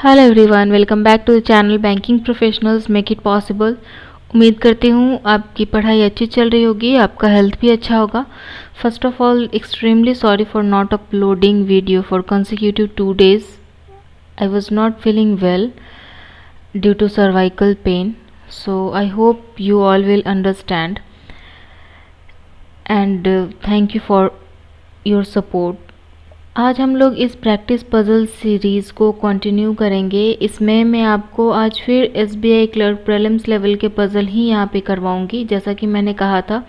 Hello everyone, welcome back to the channel banking professionals make it possible. उम्मीद करती हूँ आपकी पढ़ाई अच्छी चल रही होगी, आपका हेल्थ भी अच्छा होगा। First of all, extremely sorry for not uploading video for consecutive 2 days. I was not feeling well due to cervical pain, so I hope you all will understand and thank you for your support. आज हम लोग इस practice puzzle series को continue करेंगे। इसमें मैं आपको आज फिर SBI क्लर्क प्रीलिम्स लेवल के पज़ल ही यहाँ पे करवाऊँगी। जैसा कि मैंने कहा था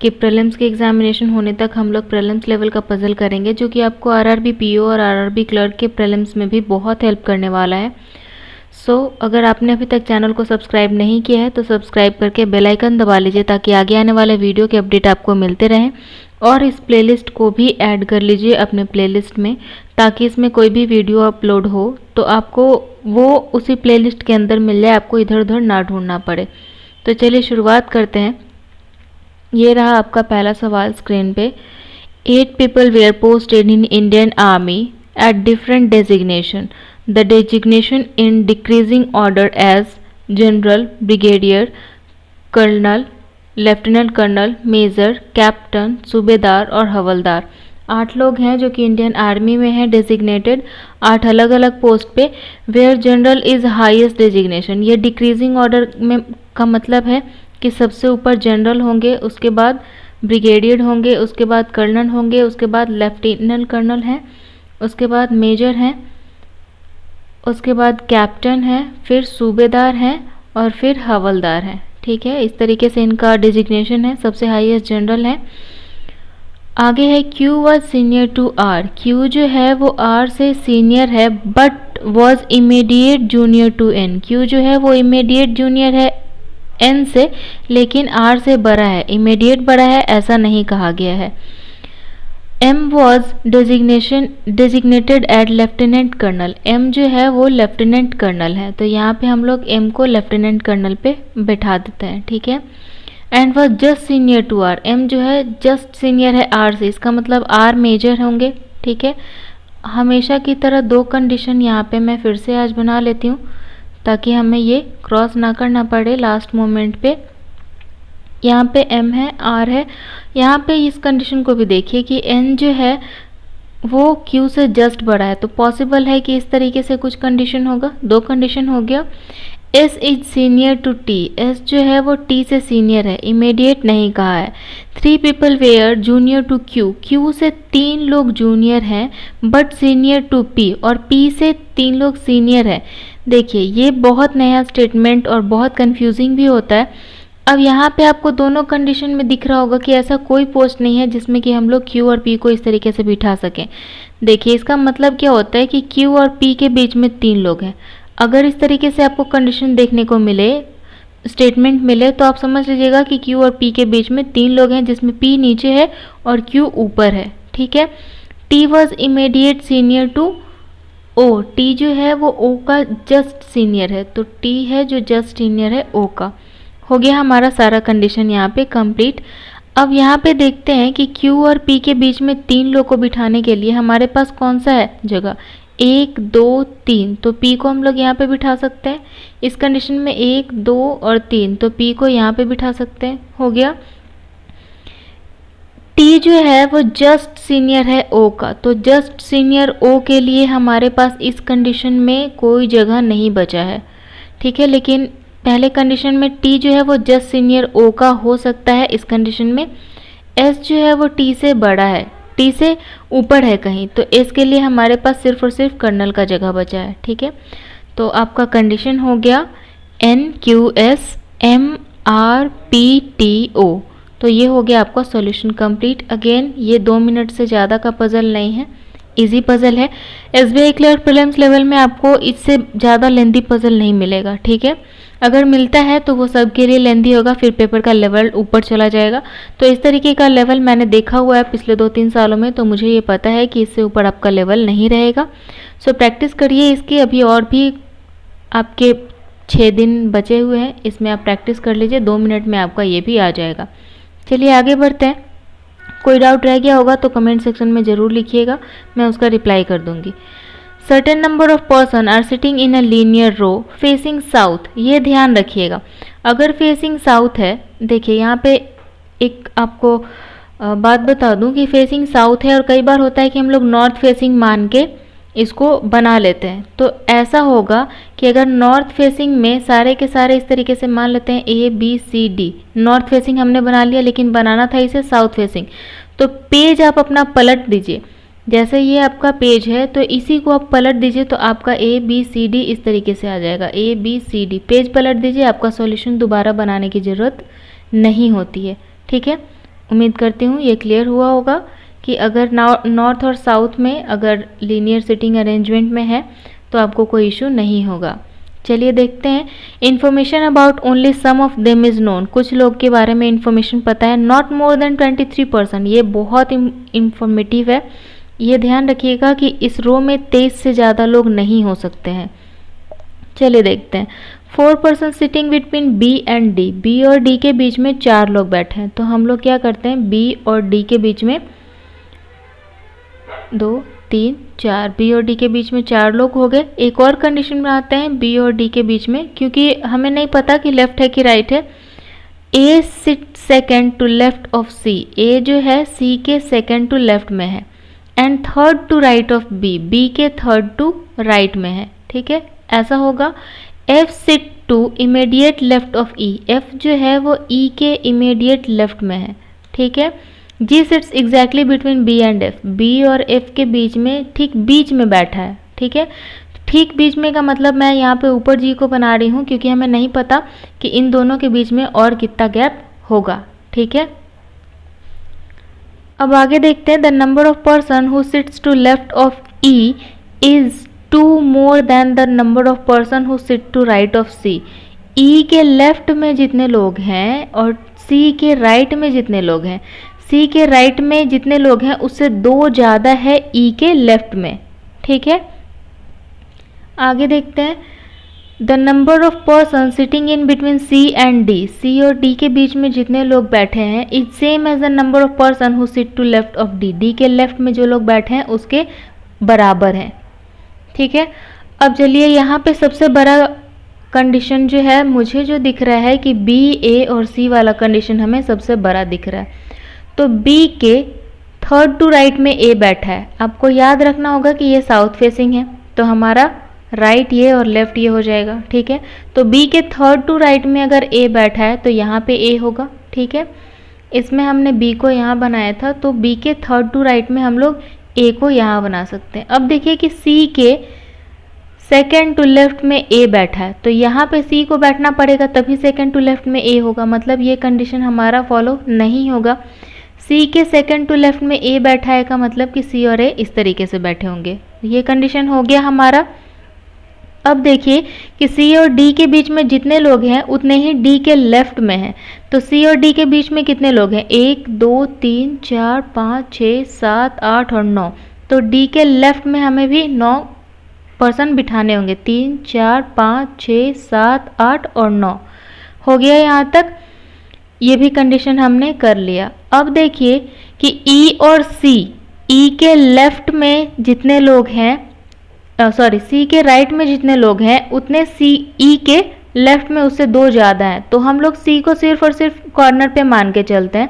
कि प्रीलिम्स के एग्ज़ामिनेशन होने तक हम लोग प्रीलिम्स लेवल का पज़ल करेंगे, जो कि आपको RRB PO और RRB क्लर्क के प्रीलिम्स में भी बहुत हेल्प करने वाला है। अगर आपने अभी तक चैनल को सब्सक्राइब नहीं किया है तो सब्सक्राइब करके बेल आइकन दबा लीजिए, ताकि आगे आने वाले वीडियो के अपडेट आपको मिलते रहें। और इस प्लेलिस्ट को भी ऐड कर लीजिए अपने प्लेलिस्ट में, ताकि इसमें कोई भी वीडियो अपलोड हो तो आपको वो उसी प्लेलिस्ट के अंदर मिल जाए, आपको इधर उधर ना ढूंढना पड़े। तो चलिए शुरुआत करते हैं। ये रहा आपका पहला सवाल स्क्रीन पे। 8 people were posted in Indian Army at different designation. The designation in decreasing order as General, Brigadier, Colonel, lieutenant colonel, major, captain, सूबेदार और हवलदार। 8 लोग हैं जो कि इंडियन आर्मी में हैं डेजिग्नेटेड, 8 अलग अलग पोस्ट पे। Where general is highest designation. ये डिक्रीजिंग ऑर्डर में का मतलब है कि सबसे ऊपर जनरल होंगे, उसके बाद ब्रिगेडियर होंगे, उसके बाद कर्नल होंगे, उसके बाद लेफ्टिनेंट कर्नल हैं, उसके बाद मेजर हैं, उसके बाद कैप्टन है, फिर सूबेदार हैं और फिर हवलदार हैं। ठीक है, इस तरीके से इनका डिजिग्नेशन है। सबसे हाईएस्ट जनरल है। आगे है Q was senior to R। Q जो है वो R से सीनियर है but was immediate junior to N। Q जो है वो इमीडिएट जूनियर है N से, लेकिन R से बड़ा है। इमीडिएट बड़ा है ऐसा नहीं कहा गया है। M was designated at lieutenant colonel. M जो है वो लेफ्टिनेंट कर्नल है, तो यहाँ पे हम लोग M को लेफ्टिनेंट कर्नल पे बैठा देते हैं। ठीक है। And was just senior to R। M जो है जस्ट सीनियर है R से, इसका मतलब R मेजर होंगे। ठीक है। हमेशा की तरह 2 कंडीशन यहाँ पे मैं फिर से आज बना लेती हूँ, ताकि हमें ये क्रॉस ना करना पड़े लास्ट मोमेंट पे। यहाँ पे M है, R है। यहाँ पे इस कंडीशन को भी देखिए कि N जो है वो Q से जस्ट बड़ा है, तो पॉसिबल है कि इस तरीके से कुछ कंडीशन होगा। 2 कंडीशन हो गया। S is senior to T। S जो है वो T से सीनियर है, इमीडिएट नहीं कहा है। 3 people were junior to Q। Q से 3 लोग जूनियर हैं बट सीनियर टू P, और P से 3 लोग सीनियर है। देखिए ये बहुत नया स्टेटमेंट और बहुत कंफ्यूजिंग भी होता है। अब यहाँ पे आपको दोनों कंडीशन में दिख रहा होगा कि ऐसा कोई पोस्ट नहीं है जिसमें कि हम लोग Q और P को इस तरीके से बिठा सकें। देखिए इसका मतलब क्या होता है कि Q और P के बीच में 3 लोग हैं। अगर इस तरीके से आपको कंडीशन देखने को मिले, स्टेटमेंट मिले, तो आप समझ लीजिएगा कि Q और P के बीच में 3 लोग हैं, जिसमें P नीचे है और Q ऊपर है। ठीक है। T was immediate senior to O। T जो है वो O का जस्ट सीनियर है, तो T है जो जस्ट सीनियर है O का। हो गया हमारा सारा कंडीशन यहाँ पे कंप्लीट। अब यहाँ पे देखते हैं कि Q और P के बीच में 3 लोग को बिठाने के लिए हमारे पास कौन सा है जगह, 1 2 3। तो P को हम लोग यहाँ पे बिठा सकते हैं। इस कंडीशन में 1 2 और 3, तो P को यहाँ पे बिठा सकते हैं। हो गया। T जो है वो जस्ट सीनियर है O का, तो जस्ट सीनियर O के लिए हमारे पास इस कंडीशन में कोई जगह नहीं बचा है। ठीक है। लेकिन पहले कंडीशन में T जो है वो जस्ट सीनियर O का हो सकता है। इस कंडीशन में S जो है वो T से बड़ा है, T से ऊपर है कहीं, तो S के लिए हमारे पास सिर्फ और सिर्फ कर्नल का जगह बचा है। ठीक है। तो आपका कंडीशन हो गया N Q S M R P T O। तो ये हो गया आपका सॉल्यूशन कंप्लीट। अगेन ये 2 मिनट से ज़्यादा का पज़ल नहीं है, इजी पज़ल है। SBI क्लर्क प्रीलिम्स लेवल में आपको इससे ज़्यादा लेंदी पज़ल नहीं मिलेगा। ठीक है। अगर मिलता है तो वो सबके लिए लेंदी होगा, फिर पेपर का लेवल ऊपर चला जाएगा। तो इस तरीके का लेवल मैंने देखा हुआ है पिछले 2-3 सालों में, तो मुझे ये पता है कि इससे ऊपर आपका लेवल नहीं रहेगा। प्रैक्टिस करिए इसकी। अभी और भी आपके 6 दिन बचे हुए हैं, इसमें आप प्रैक्टिस कर लीजिए। 2 मिनट में आपका ये भी आ जाएगा। चलिए आगे बढ़ते हैं। कोई डाउट रह गया होगा तो कमेंट सेक्शन में ज़रूर लिखिएगा, मैं उसका रिप्लाई कर दूँगी। Certain number of person are sitting in a linear row facing south. ये ध्यान रखिएगा, अगर फेसिंग साउथ है, देखिए यहाँ पे एक आपको बात बता दूं कि फेसिंग साउथ है और कई बार होता है कि हम लोग नॉर्थ फेसिंग मान के इसको बना लेते हैं। तो ऐसा होगा कि अगर नॉर्थ फेसिंग में सारे के सारे इस तरीके से मान लेते हैं A B C D, north facing हमने बना लिया, लेकिन बनाना था इसे साउथ फेसिंग। तो पेज आप अपना पलट दीजिए, जैसे ये आपका पेज है तो इसी को आप पलट दीजिए तो आपका A B C D इस तरीके से आ जाएगा। A B C D page पलट दीजिए, आपका सॉल्यूशन दोबारा बनाने की ज़रूरत नहीं होती है। ठीक है, उम्मीद करती हूँ ये क्लियर हुआ होगा कि अगर नॉर्थ और साउथ में अगर लीनियर सिटिंग अरेंजमेंट में है तो आपको कोई इशू नहीं होगा। चलिए देखते हैं। Information about only some of them is known. कुछ लोग के बारे में इन्फॉर्मेशन पता है, नॉट मोर देन 23%। ये बहुत इंफॉर्मेटिव है, ये ध्यान रखिएगा कि इस रो में 23 से ज़्यादा लोग नहीं हो सकते हैं। चलिए देखते हैं। 4 person sitting between B and D। B और D के बीच में 4 लोग बैठे हैं, तो हम लोग क्या करते हैं, B और D के बीच में 2 3 4, B और D के बीच में 4 लोग हो गए। एक और कंडीशन बनाते हैं B और D के बीच में, क्योंकि हमें नहीं पता कि लेफ्ट है कि राइट है। A sit second to left of C। A जो है C के सेकेंड टू लेफ्ट में है, and third to right of B। B के थर्ड टू राइट में है। ठीक है, ऐसा होगा। F sit to immediate left of E। F जो है वो E के इमीडिएट लेफ्ट में है। ठीक है। G sits exactly between B and F। B और F के बीच में, ठीक बीच में बैठा है। ठीक है, ठीक बीच में का मतलब मैं यहाँ पे ऊपर G को बना रही हूँ क्योंकि हमें नहीं पता कि इन दोनों के बीच में और कितना गैप होगा। ठीक है, अब आगे देखते हैं। The number of person who sits to left of E is 2 more than the number of person who sit to right of C। E के लेफ्ट में जितने लोग हैं और C के राइट में जितने लोग हैं, C के राइट में जितने लोग हैं उससे 2 ज़्यादा है E के लेफ्ट में। ठीक है, आगे देखते हैं। The number of person sitting in between C and D। C और D के बीच में जितने लोग बैठे हैं is same as the number of person who sit to left of D। D के लेफ्ट में जो लोग बैठे हैं उसके बराबर हैं। ठीक है, अब चलिए यहाँ पे सबसे बड़ा कंडीशन जो है, मुझे जो दिख रहा है कि B, A और C वाला कंडीशन हमें सबसे बड़ा दिख रहा है। तो B के थर्ड टू राइट में A बैठा है। आपको याद रखना होगा कि ये साउथ फेसिंग है, तो हमारा राइट ये और लेफ्ट ये हो जाएगा। ठीक है, तो B के थर्ड टू राइट में अगर A बैठा है तो यहाँ पे A होगा। ठीक है, इसमें हमने B को यहाँ बनाया था, तो B के थर्ड टू राइट में हम लोग A को यहाँ बना सकते हैं। अब देखिए कि C के सेकेंड टू लेफ्ट में A बैठा है, तो यहाँ पे C को बैठना पड़ेगा तभी सेकेंड टू लेफ्ट में A होगा, मतलब ये कंडीशन हमारा फॉलो नहीं होगा। C के सेकेंड टू लेफ्ट में A बैठा है का मतलब कि C और A इस तरीके से बैठे होंगे। ये कंडीशन हो गया हमारा। अब देखिए कि C और D के बीच में जितने लोग हैं उतने ही D के लेफ्ट में हैं, तो C और D के बीच में कितने लोग हैं, 1 2 3 4 5 6 7 8 और 9। तो D के लेफ्ट में हमें भी 9 पर्सन बिठाने होंगे, 3 4 5 6 7 8 और 9 हो गया यहाँ तक। ये भी कंडीशन हमने कर लिया। अब देखिए कि E और C, E के लेफ्ट में जितने लोग हैं, C के राइट में जितने लोग हैं उतने E के लेफ्ट में उससे 2 ज़्यादा हैं, तो हम लोग C को सिर्फ और सिर्फ कॉर्नर पे मान के चलते हैं।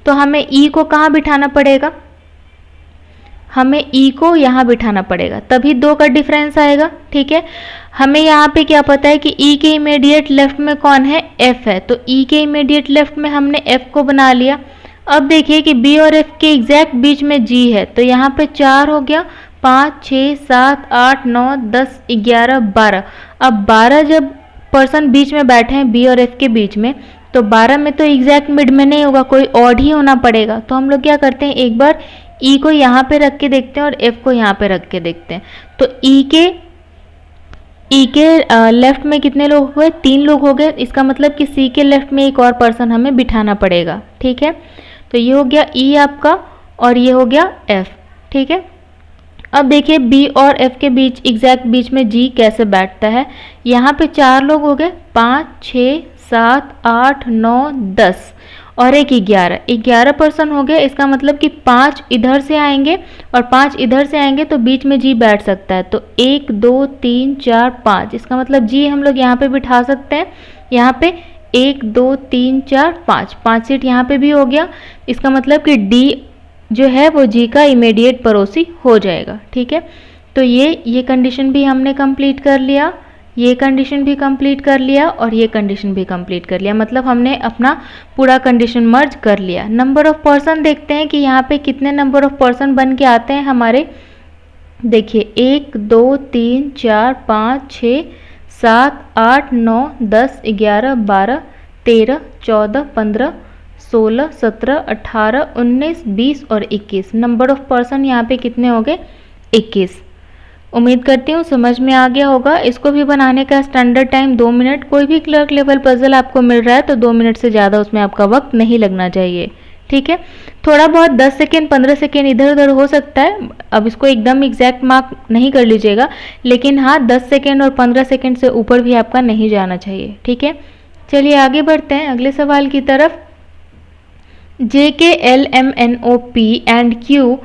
तो हमें E को कहाँ बिठाना पड़ेगा, हमें E को यहाँ बिठाना पड़ेगा, तभी 2 का डिफरेंस आएगा। ठीक है, हमें यहाँ पे क्या पता है कि E के इमीडिएट लेफ्ट में कौन है, F है, तो E के इमीडिएट लेफ्ट में हमने F को बना लिया। अब देखिए कि B और F के एग्जैक्ट बीच में G है, तो यहाँ पे 4 हो गया, 5 6 7 8 9 10 11 12। अब 12 जब पर्सन बीच में बैठे हैं B और F के बीच में, तो 12 में तो एग्जैक्ट मिड में नहीं होगा, कोई ऑड ही होना पड़ेगा। तो हम लोग क्या करते हैं, एक बार E को यहाँ पे रख के देखते हैं और F को यहाँ पे रख के देखते हैं। तो E के लेफ्ट में कितने लोग हुए, 3 लोग हो गए, इसका मतलब कि C के लेफ्ट में एक और पर्सन हमें बिठाना पड़ेगा। ठीक है, तो ये हो गया E आपका और ये हो गया F। ठीक है, अब देखिए B और F के बीच एग्जैक्ट बीच में G कैसे बैठता है। यहाँ पे 4 लोग हो गए, 5 6 7 8 9 10, और एक 11 पर्सन हो गया। इसका मतलब कि 5 इधर से आएंगे और 5 इधर से आएंगे तो बीच में जी बैठ सकता है। तो 1 2 3 4 5, इसका मतलब जी हम लोग यहाँ पे बिठा सकते हैं। यहाँ पे 1 2 3 4 5 सीट यहाँ पे भी हो गया। इसका मतलब कि डी जो है वो जी का इमीडिएट पड़ोसी हो जाएगा। ठीक है, तो ये कंडीशन भी हमने कंप्लीट कर लिया, ये कंडीशन भी कंप्लीट कर लिया और ये कंडीशन भी कंप्लीट कर लिया। मतलब हमने अपना पूरा कंडीशन मर्ज कर लिया। नंबर ऑफ पर्सन देखते हैं कि यहाँ पे कितने नंबर ऑफ पर्सन बन के आते हैं हमारे। देखिए 1 2 3 4 5 6 7 8 9 10 11 12 13 14 15 16 17 18 19 20 और 21 नंबर ऑफ पर्सन यहाँ पे कितने हो गए? 21। उम्मीद करती हूँ समझ में आ गया होगा। इसको भी बनाने का स्टैंडर्ड टाइम 2 मिनट। कोई भी क्लर्क लेवल पजल आपको मिल रहा है तो 2 मिनट से ज़्यादा उसमें आपका वक्त नहीं लगना चाहिए। ठीक है, थोड़ा बहुत 10 सेकेंड 15 सेकेंड इधर उधर हो सकता है। अब इसको एकदम एग्जैक्ट मार्क नहीं कर लीजिएगा, लेकिन हाँ 10 सेकेंड और 15 सेकेंड से ऊपर भी आपका नहीं जाना चाहिए। ठीक है, चलिए आगे बढ़ते हैं अगले सवाल की तरफ। J K L M N O P and Q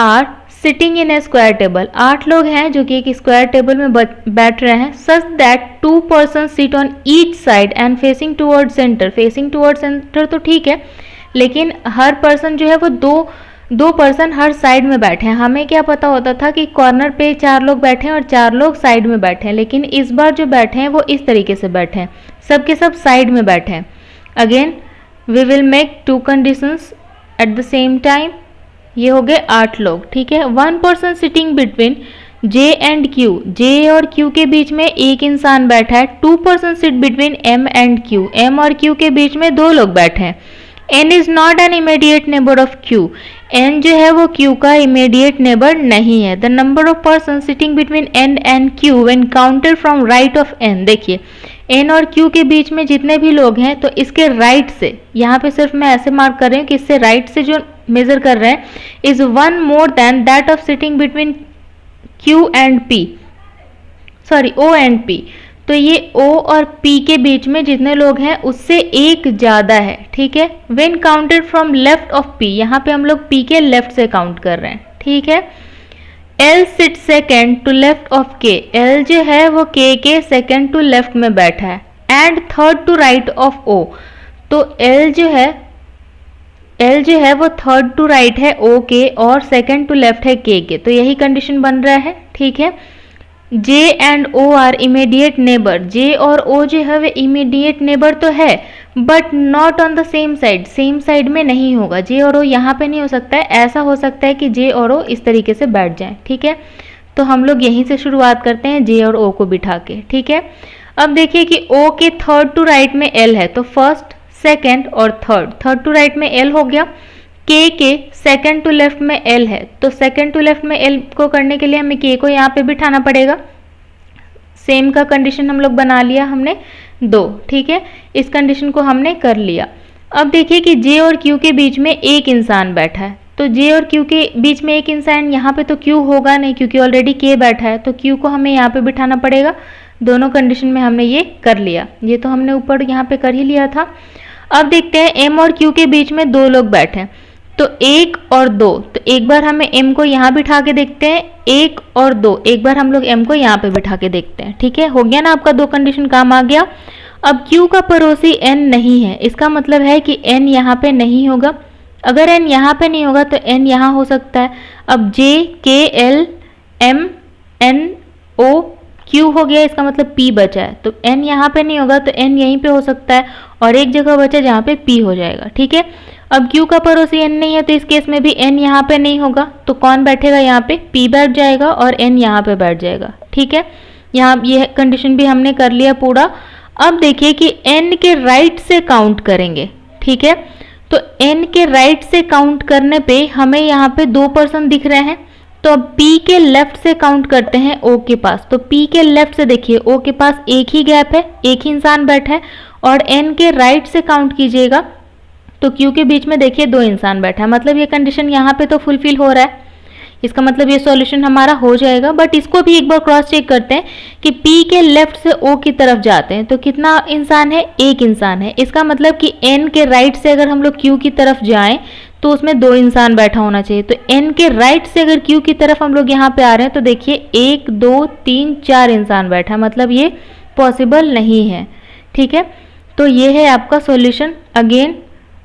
are sitting in a square table. 8 लोग हैं जो कि एक स्क्वायर टेबल में बैठ रहे हैं। Such that 2 person sit on each side and facing toward centre. Facing toward centre तो ठीक है, लेकिन हर पर्सन जो है वो दो पर्सन हर साइड में बैठे हैं। हमें क्या पता होता था कि कॉर्नर पे 4 लोग बैठे हैं और 4 लोग साइड में बैठे हैं, लेकिन इस बार जो बैठे हैं वो इस तरीके से बैठे हैं, सबके सब साइड में बैठे हैं। Again we will make 2 conditions at the same time. ये हो गए 8 लोग। ठीक है, 1 person sitting between J and Q. J और क्यू के बीच में एक इंसान बैठा है। 2 person sit between M and Q. M और क्यू के बीच में 2 लोग बैठे हैं। N is not an immediate neighbour of Q. N जो है वो क्यू का इमीडिएट नेबर नहीं है। The number of person sitting between N and Q when counted from right of N. देखिए एन और क्यू के बीच में जितने भी लोग हैं तो इसके राइट से, यहाँ पे सिर्फ मैं ऐसे मार्क कर रही हूँ कि इससे राइट से जो मेजर कर रहे हैं is 1 more than that of sitting between Q and P, sorry O and P. तो ये ओ और पी के बीच में जितने लोग हैं उससे एक ज्यादा है। ठीक है, when counted from left of P, यहाँ पे हम लोग पी के लेफ्ट से काउंट कर रहे हैं। ठीक है, L sit second to left of K. L जो है वो के सेकेंड टू लेफ्ट में बैठा है and third to right of O. तो एल जो है वो थर्ड टू राइट है ओ के और सेकेंड टू लेफ्ट है के। तो यही कंडीशन बन रहा है। ठीक है, J and O R immediate neighbour. J और ओ जो है वे इमीडिएट नेबर तो है but not on the same side. Same side में नहीं होगा। जे और ओ यहाँ पे नहीं हो सकता है। ऐसा हो सकता है कि जे और ओ इस तरीके से बैठ जाएं। ठीक है, तो हम लोग यहीं से शुरुआत करते हैं जे और ओ को बिठा के। ठीक है, अब देखिए कि ओ के थर्ड टू राइट में एल है तो फर्स्ट सेकेंड और थर्ड टू राइट में एल हो गया। के सेकेंड टू लेफ्ट में एल है तो सेकेंड टू लेफ्ट में एल को करने के लिए हमें के को यहाँ पे बिठाना पड़ेगा। सेम का कंडीशन हम लोग बना लिया हमने 2। ठीक है, इस कंडीशन को हमने कर लिया। अब देखिए कि जे और क्यू के बीच में एक इंसान बैठा है। तो जे और क्यू के बीच में एक इंसान, यहाँ पे तो क्यू होगा नहीं क्योंकि ऑलरेडी के बैठा है, तो क्यू को हमें यहाँ पे बिठाना पड़ेगा। दोनों कंडीशन में हमने ये कर लिया। ये तो हमने ऊपर यहाँ पे कर ही लिया था। अब देखते हैं एम और क्यू के बीच में 2 लोग बैठे हैं तो 1 और 2। तो एक बार हमें एम को यहाँ बिठा के देखते हैं। 1 और 2, एक बार हम लोग एम को यहाँ पे बिठा के देखते हैं। ठीक है, हो गया ना, आपका 2 कंडीशन काम आ गया। अब क्यू का पड़ोसी एन नहीं है, इसका मतलब है कि एन यहाँ पे नहीं होगा। अगर एन यहाँ पे नहीं होगा तो एन यहाँ हो सकता है। अब J K L M N O Q हो गया, इसका मतलब पी बचा है। तो एन यहाँ पे नहीं होगा तो एन यहीं पे हो सकता है और एक जगह बचा जहाँ पे पी हो जाएगा। ठीक है, अब क्यू का पड़ोसी एन नहीं है तो इस केस में भी एन यहाँ पे नहीं होगा तो कौन बैठेगा यहाँ पे? पी बैठ जाएगा और एन यहाँ पे बैठ जाएगा। ठीक है, यहाँ ये कंडीशन भी हमने कर लिया पूरा। अब देखिए कि एन के राइट से काउंट करेंगे। ठीक है, तो एन के राइट से काउंट करने पे हमें यहाँ पे 2 पर्सन दिख रहे हैं। तो अब पी के लेफ्ट से काउंट करते हैं ओ के पास। तो पी के लेफ्ट से देखिए ओ के पास एक ही गैप है, एक ही इंसान बैठा है। और एन के राइट से काउंट कीजिएगा तो क्यू के बीच में देखिए 2 इंसान बैठा है। मतलब ये कंडीशन यहाँ पे तो फुलफिल हो रहा है। इसका मतलब ये सॉल्यूशन हमारा हो जाएगा। बट इसको भी एक बार क्रॉस चेक करते हैं कि P के लेफ्ट से O की तरफ जाते हैं तो कितना इंसान है, एक इंसान है। इसका मतलब कि N के राइट से अगर हम लोग Q की तरफ जाएं तो उसमें 2 इंसान बैठा होना चाहिए। तो N के राइट से अगर Q की तरफ हम लोग यहाँ पे आ रहे हैं तो देखिए 1 2 3 4 इंसान बैठा है, मतलब ये पॉसिबल नहीं है। ठीक है, तो ये है आपका सॉल्यूशन। अगेन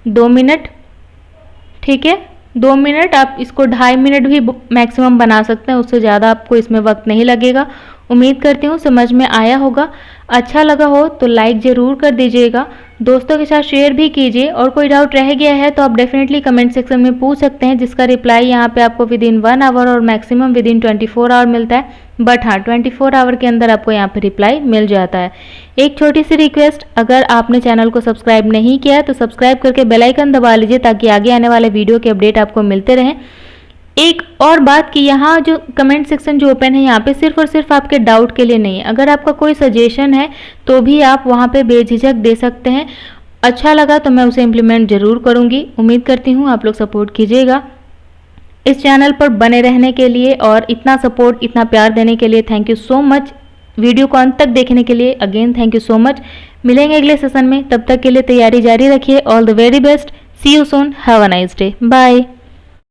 2 मिनट, ठीक है 2 मिनट, आप इसको 2.5 मिनट भी मैक्सिमम बना सकते हैं, उससे ज़्यादा आपको इसमें वक्त नहीं लगेगा। उम्मीद करती हूँ समझ में आया होगा। अच्छा लगा हो तो लाइक ज़रूर कर दीजिएगा, दोस्तों के साथ शेयर भी कीजिए, और कोई डाउट रह गया है तो आप डेफिनेटली कमेंट सेक्शन में पूछ सकते हैं, जिसका रिप्लाई यहाँ पे आपको विदिन 1 आवर और मैक्सिमम विदिन 24 आवर मिलता है। बट हाँ 24 आवर के अंदर आपको यहाँ पे रिप्लाई मिल जाता है। एक छोटी सी रिक्वेस्ट, अगर आपने चैनल को सब्सक्राइब नहीं किया है तो सब्सक्राइब करके बेल आइकन दबा लीजिए ताकि आगे आने वाले वीडियो के अपडेट आपको मिलते रहें। एक और बात कि यहाँ जो कमेंट सेक्शन जो ओपन है यहाँ पे सिर्फ और सिर्फ आपके डाउट के लिए नहीं है, अगर आपका कोई सजेशन है तो भी आप वहाँ पे बेझिझक दे सकते हैं। अच्छा लगा तो मैं उसे इम्प्लीमेंट ज़रूर करूँगी। उम्मीद करती हूँ आप लोग सपोर्ट कीजिएगा इस चैनल पर बने रहने के लिए, और इतना सपोर्ट इतना प्यार देने के लिए thank you so much. Video को अंत तक देखने के लिए again thank you so much. मिलेंगे अगले सेशन में, तब तक के लिए तैयारी जारी रखिए। All the very best, see you soon, have a nice day, bye.